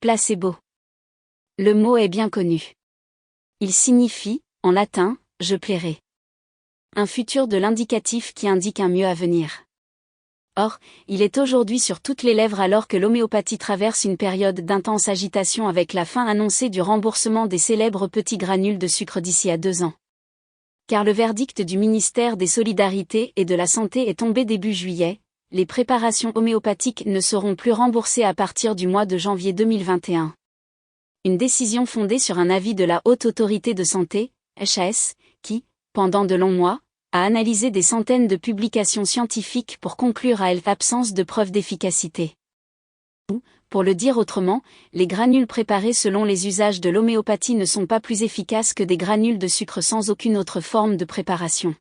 Placebo. Le mot est bien connu. Il signifie, en latin, je plairai. Un futur de l'indicatif qui indique un mieux à venir. Or, il est aujourd'hui sur toutes les lèvres alors que l'homéopathie traverse une période d'intense agitation avec la fin annoncée du remboursement des célèbres petits granules de sucre d'ici à 2 ans. Car le verdict du ministère des Solidarités et de la Santé est tombé début juillet, les préparations homéopathiques ne seront plus remboursées à partir du mois de janvier 2021. Une décision fondée sur un avis de la Haute Autorité de Santé, HAS, qui, pendant de longs mois, a analysé des centaines de publications scientifiques pour conclure à l'absence de preuves d'efficacité. Ou, pour le dire autrement, les granules préparées selon les usages de l'homéopathie ne sont pas plus efficaces que des granules de sucre sans aucune autre forme de préparation.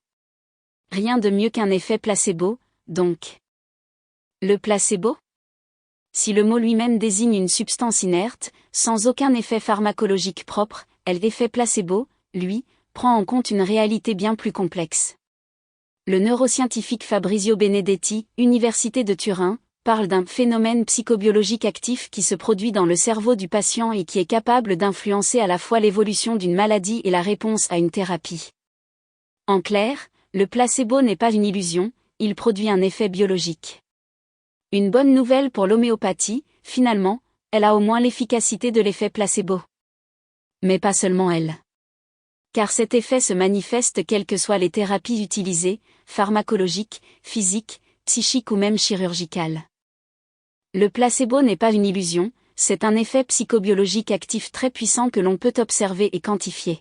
Rien de mieux qu'un effet placebo, donc. Le placebo ? Si le mot lui-même désigne une substance inerte, sans aucun effet pharmacologique propre, l'effet placebo, lui, prend en compte une réalité bien plus complexe. Le neuroscientifique Fabrizio Benedetti, Université de Turin, parle d'un phénomène psychobiologique actif qui se produit dans le cerveau du patient et qui est capable d'influencer à la fois l'évolution d'une maladie et la réponse à une thérapie. En clair, le placebo n'est pas une illusion, il produit un effet biologique. Une bonne nouvelle pour l'homéopathie, finalement, elle a au moins l'efficacité de l'effet placebo. Mais pas seulement elle. Car cet effet se manifeste quelles que soient les thérapies utilisées, pharmacologiques, physiques, psychiques ou même chirurgicales. Le placebo n'est pas une illusion, c'est un effet psychobiologique actif très puissant que l'on peut observer et quantifier.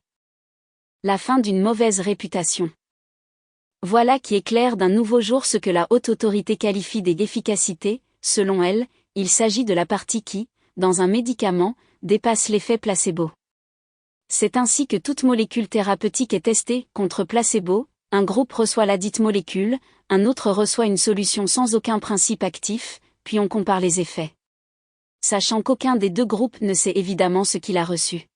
La fin d'une mauvaise réputation. Voilà qui éclaire d'un nouveau jour ce que la Haute Autorité qualifie d'efficacité. Selon elle, il s'agit de la partie qui, dans un médicament, dépasse l'effet placebo. C'est ainsi que toute molécule thérapeutique est testée contre placebo, un groupe reçoit ladite molécule, un autre reçoit une solution sans aucun principe actif, puis on compare les effets. Sachant qu'aucun des deux groupes ne sait évidemment ce qu'il a reçu.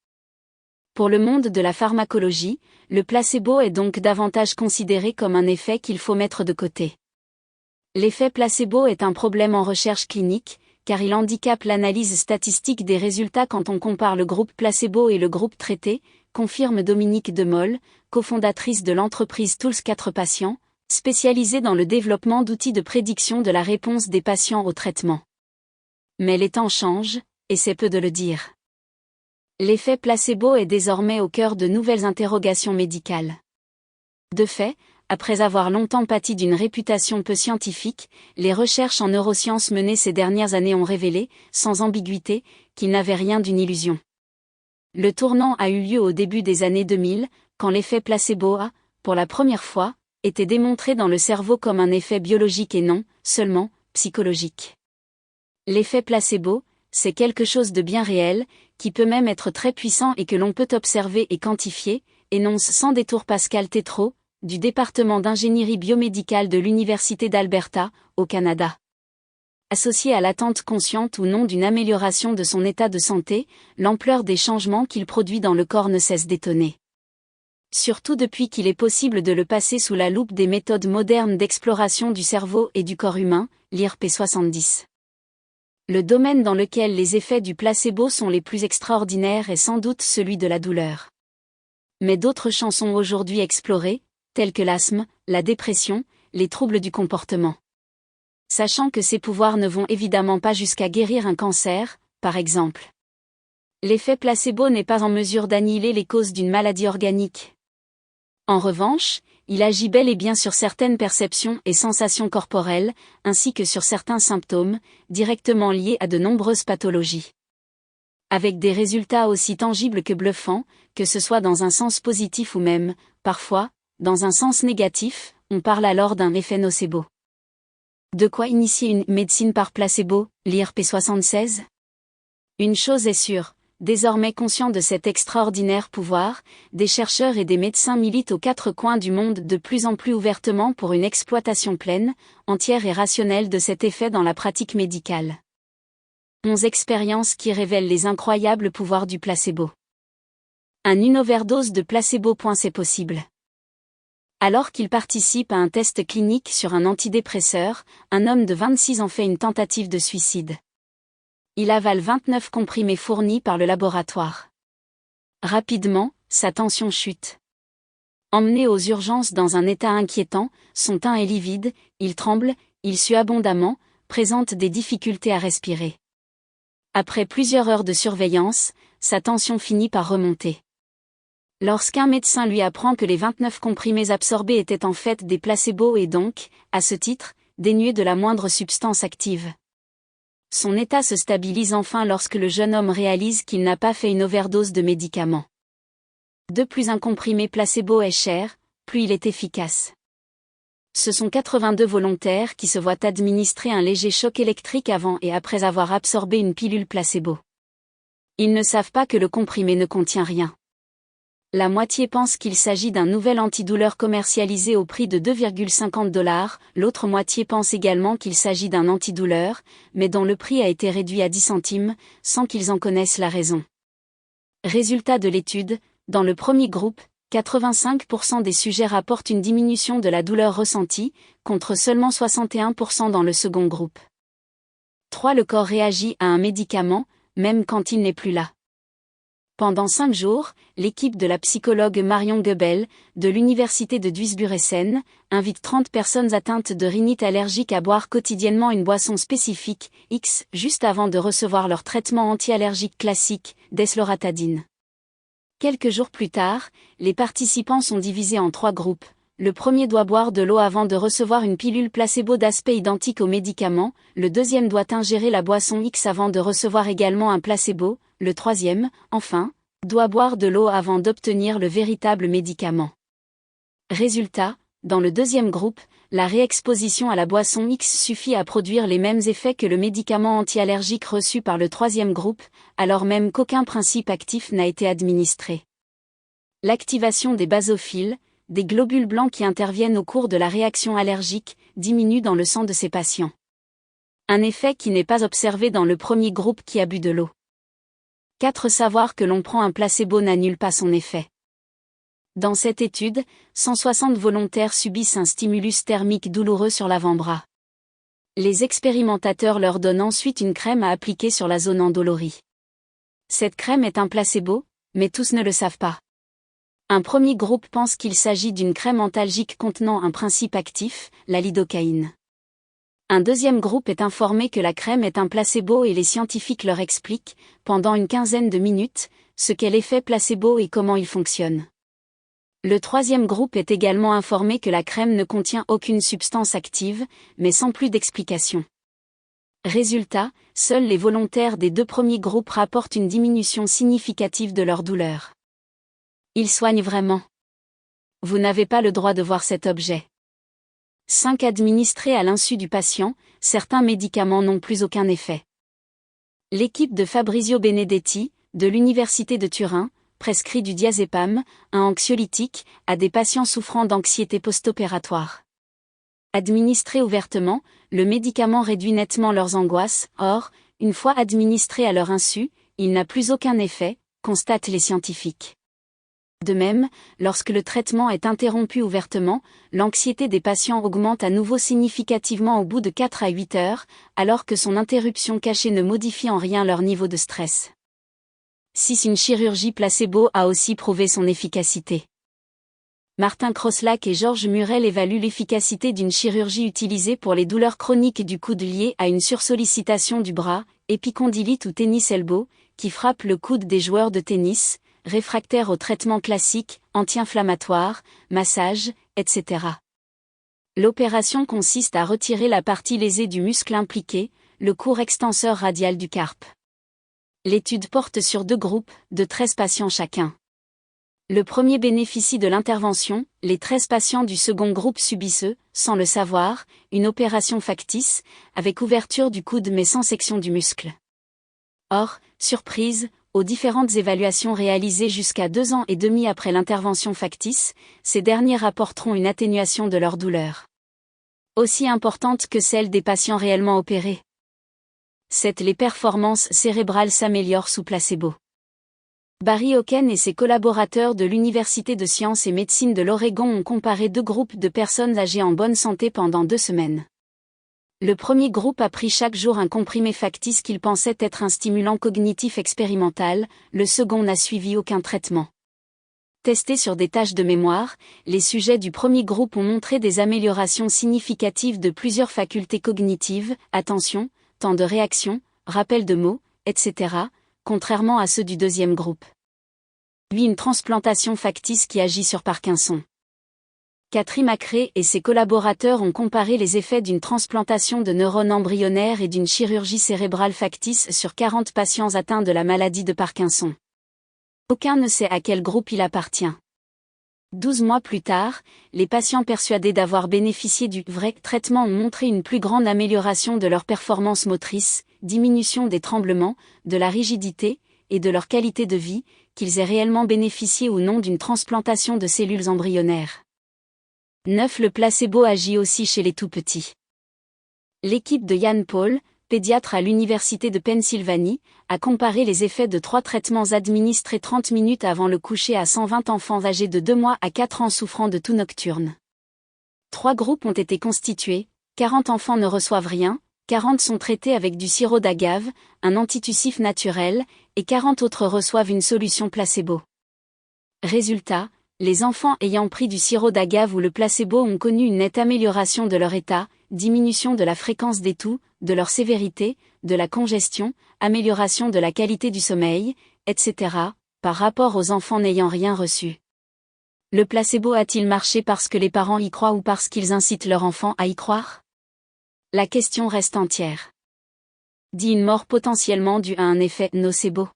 Pour le monde de la pharmacologie, le placebo est donc davantage considéré comme un effet qu'il faut mettre de côté. L'effet placebo est un problème en recherche clinique, car il handicape l'analyse statistique des résultats quand on compare le groupe placebo et le groupe traité, confirme Dominique Demolle, cofondatrice de l'entreprise Tools 4 Patients, spécialisée dans le développement d'outils de prédiction de la réponse des patients au traitement. Mais les temps changent, et c'est peu de le dire. L'effet placebo est désormais au cœur de nouvelles interrogations médicales. De fait, après avoir longtemps pâti d'une réputation peu scientifique, les recherches en neurosciences menées ces dernières années ont révélé, sans ambiguïté, qu'il n'avait rien d'une illusion. Le tournant a eu lieu au début des années 2000, quand l'effet placebo a, pour la première fois, été démontré dans le cerveau comme un effet biologique et non, seulement, psychologique. L'effet placebo, c'est quelque chose de bien réel, qui peut même être très puissant et que l'on peut observer et quantifier, énonce sans détour Pascal Tétrault, du département d'ingénierie biomédicale de l'Université d'Alberta, au Canada. Associé à l'attente consciente ou non d'une amélioration de son état de santé, l'ampleur des changements qu'il produit dans le corps ne cesse d'étonner. Surtout depuis qu'il est possible de le passer sous la loupe des méthodes modernes d'exploration du cerveau et du corps humain, l'IRP70. Le domaine dans lequel les effets du placebo sont les plus extraordinaires est sans doute celui de la douleur. Mais d'autres champs sont aujourd'hui explorés, tels que l'asthme, la dépression, les troubles du comportement. Sachant que ces pouvoirs ne vont évidemment pas jusqu'à guérir un cancer, par exemple. L'effet placebo n'est pas en mesure d'annihiler les causes d'une maladie organique. En revanche, il agit bel et bien sur certaines perceptions et sensations corporelles, ainsi que sur certains symptômes, directement liés à de nombreuses pathologies. Avec des résultats aussi tangibles que bluffants, que ce soit dans un sens positif ou même, parfois, dans un sens négatif, on parle alors d'un effet nocebo. De quoi initier une médecine par placebo, l'IRP76 ? Une chose est sûre. Désormais conscients de cet extraordinaire pouvoir, des chercheurs et des médecins militent aux 4 coins du monde de plus en plus ouvertement pour une exploitation pleine, entière et rationnelle de cet effet dans la pratique médicale. 11 expériences qui révèlent les incroyables pouvoirs du placebo. Une overdose de placebo. C'est possible. Alors qu'il participe à un test clinique sur un antidépresseur, un homme de 26 ans fait une tentative de suicide. Il avale 29 comprimés fournis par le laboratoire. Rapidement, sa tension chute. Emmené aux urgences dans un état inquiétant, son teint est livide, il tremble, il sue abondamment, présente des difficultés à respirer. Après plusieurs heures de surveillance, sa tension finit par remonter. Lorsqu'un médecin lui apprend que les 29 comprimés absorbés étaient en fait des placebos et donc, à ce titre, dénués de la moindre substance active. Son état se stabilise enfin lorsque le jeune homme réalise qu'il n'a pas fait une overdose de médicaments. De plus un comprimé placebo est cher, plus il est efficace. Ce sont 82 volontaires qui se voient administrer un léger choc électrique avant et après avoir absorbé une pilule placebo. Ils ne savent pas que le comprimé ne contient rien. La moitié pense qu'il s'agit d'un nouvel antidouleur commercialisé au prix de 2,50 $, l'autre moitié pense également qu'il s'agit d'un antidouleur, mais dont le prix a été réduit à 10 centimes, sans qu'ils en connaissent la raison. Résultat de l'étude, dans le premier groupe, 85% des sujets rapportent une diminution de la douleur ressentie, contre seulement 61% dans le second groupe. 3. Le corps réagit à un médicament, même quand il n'est plus là. Pendant 5 jours, l'équipe de la psychologue Marion Goebel, de l'université de Duisburg-Essen, invite 30 personnes atteintes de rhinite allergique à boire quotidiennement une boisson spécifique, X, juste avant de recevoir leur traitement anti-allergique classique, desloratadine. Quelques jours plus tard, les participants sont divisés en 3 groupes. Le premier doit boire de l'eau avant de recevoir une pilule placebo d'aspect identique au médicament, le deuxième doit ingérer la boisson X avant de recevoir également un placebo, le troisième, enfin, doit boire de l'eau avant d'obtenir le véritable médicament. Résultat, dans le deuxième groupe, la réexposition à la boisson X suffit à produire les mêmes effets que le médicament anti-allergique reçu par le troisième groupe, alors même qu'aucun principe actif n'a été administré. L'activation des basophiles, des globules blancs qui interviennent au cours de la réaction allergique, diminue dans le sang de ces patients. Un effet qui n'est pas observé dans le premier groupe qui a bu de l'eau. 4. Savoir que l'on prend un placebo n'annule pas son effet. Dans cette étude, 160 volontaires subissent un stimulus thermique douloureux sur l'avant-bras. Les expérimentateurs leur donnent ensuite une crème à appliquer sur la zone endolorie. Cette crème est un placebo, mais tous ne le savent pas. Un premier groupe pense qu'il s'agit d'une crème antalgique contenant un principe actif, la lidocaïne. Un deuxième groupe est informé que la crème est un placebo et les scientifiques leur expliquent, pendant une quinzaine de minutes, ce qu'est l'effet placebo et comment il fonctionne. Le troisième groupe est également informé que la crème ne contient aucune substance active, mais sans plus d'explication. Résultat, seuls les volontaires des 2 premiers groupes rapportent une diminution significative de leur douleur. Ils soignent vraiment. Vous n'avez pas le droit de voir cet objet. 5. Administrés à l'insu du patient, certains médicaments n'ont plus aucun effet. L'équipe de Fabrizio Benedetti, de l'Université de Turin, prescrit du diazépam, un anxiolytique, à des patients souffrant d'anxiété post-opératoire. Administré ouvertement, le médicament réduit nettement leurs angoisses, or, une fois administré à leur insu, il n'a plus aucun effet, constatent les scientifiques. De même, lorsque le traitement est interrompu ouvertement, l'anxiété des patients augmente à nouveau significativement au bout de 4 à 8 heures, alors que son interruption cachée ne modifie en rien leur niveau de stress. 6. Une chirurgie placebo a aussi prouvé son efficacité. Martin Crosslack et Georges Murel évaluent l'efficacité d'une chirurgie utilisée pour les douleurs chroniques du coude liées à une sursollicitation du bras, épicondylite ou tennis elbow, qui frappe le coude des joueurs de tennis, réfractaires au traitement classique, anti-inflammatoire, massage, etc. L'opération consiste à retirer la partie lésée du muscle impliqué, le court extenseur radial du carpe. L'étude porte sur 2 groupes, de 13 patients chacun. Le premier bénéficie de l'intervention, les 13 patients du second groupe subissent, sans le savoir, une opération factice, avec ouverture du coude mais sans section du muscle. Or, surprise, aux différentes évaluations réalisées jusqu'à 2 ans et demi après l'intervention factice, ces derniers rapporteront une atténuation de leur douleur. Aussi importante que celle des patients réellement opérés. 7. Les performances cérébrales s'améliorent sous placebo. Barry Hawken et ses collaborateurs de l'Université de sciences et médecine de l'Oregon ont comparé 2 groupes de personnes âgées en bonne santé pendant 2 semaines. Le premier groupe a pris chaque jour un comprimé factice qu'il pensait être un stimulant cognitif expérimental, le second n'a suivi aucun traitement. Testés sur des tâches de mémoire, les sujets du premier groupe ont montré des améliorations significatives de plusieurs facultés cognitives, attention, temps de réaction, rappel de mots, etc., contrairement à ceux du deuxième groupe. Puis une transplantation factice qui agit sur Parkinson. Catherine Macrae et ses collaborateurs ont comparé les effets d'une transplantation de neurones embryonnaires et d'une chirurgie cérébrale factice sur 40 patients atteints de la maladie de Parkinson. Aucun ne sait à quel groupe il appartient. 12 mois plus tard, les patients persuadés d'avoir bénéficié du vrai traitement ont montré une plus grande amélioration de leur performance motrice, diminution des tremblements, de la rigidité, et de leur qualité de vie, qu'ils aient réellement bénéficié ou non d'une transplantation de cellules embryonnaires. 9. Le placebo agit aussi chez les tout-petits. L'équipe de Ian Paul, pédiatre à l'Université de Pennsylvanie, a comparé les effets de 3 traitements administrés 30 minutes avant le coucher à 120 enfants âgés de 2 mois à 4 ans souffrant de toux nocturne. 3 groupes ont été constitués, 40 enfants ne reçoivent rien, 40 sont traités avec du sirop d'agave, un antitussif naturel, et 40 autres reçoivent une solution placebo. Résultat, les enfants ayant pris du sirop d'agave ou le placebo ont connu une nette amélioration de leur état, diminution de la fréquence des toux, de leur sévérité, de la congestion, amélioration de la qualité du sommeil, etc., par rapport aux enfants n'ayant rien reçu. Le placebo a-t-il marché parce que les parents y croient ou parce qu'ils incitent leur enfant à y croire? La question reste entière. Dit une mort potentiellement due à un effet nocebo.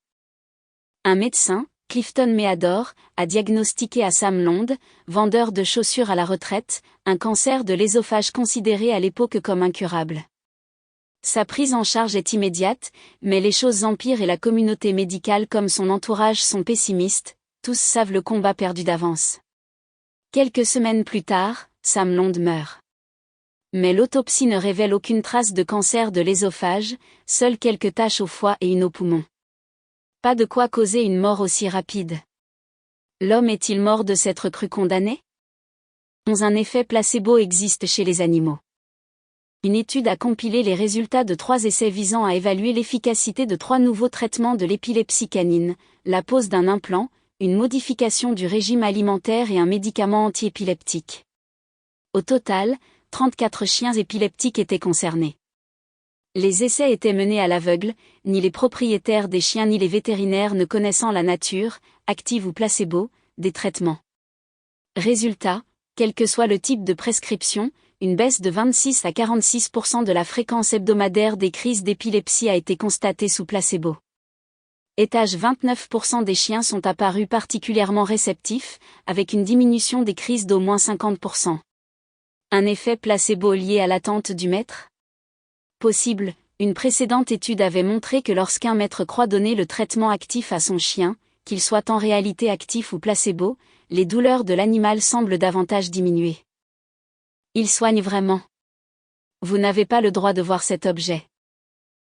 Un médecin, Clifton Meador, a diagnostiqué à Sam Lond, vendeur de chaussures à la retraite, un cancer de l'ésophage considéré à l'époque comme incurable. Sa prise en charge est immédiate, mais les choses empirent et la communauté médicale comme son entourage sont pessimistes, tous savent le combat perdu d'avance. Quelques semaines plus tard, Sam Lond meurt. Mais l'autopsie ne révèle aucune trace de cancer de l'ésophage, seules quelques taches au foie et une au poumon. Pas de quoi causer une mort aussi rapide. L'homme est-il mort de s'être cru condamné? Un effet placebo existe chez les animaux. Une étude a compilé les résultats de 3 essais visant à évaluer l'efficacité de 3 nouveaux traitements de l'épilepsie canine, la pose d'un implant, une modification du régime alimentaire et un médicament antiépileptique. Au total, 34 chiens épileptiques étaient concernés. Les essais étaient menés à l'aveugle, ni les propriétaires des chiens ni les vétérinaires ne connaissant la nature, active ou placebo, des traitements. Résultat, quel que soit le type de prescription, une baisse de 26 à 46% de la fréquence hebdomadaire des crises d'épilepsie a été constatée sous placebo. Étage 29% des chiens sont apparus particulièrement réceptifs, avec une diminution des crises d'au moins 50%. Un effet placebo lié à l'attente du maître? Possible, une précédente étude avait montré que lorsqu'un maître croit donner le traitement actif à son chien, qu'il soit en réalité actif ou placebo, les douleurs de l'animal semblent davantage diminuer. Il soigne vraiment. Vous n'avez pas le droit de voir cet objet.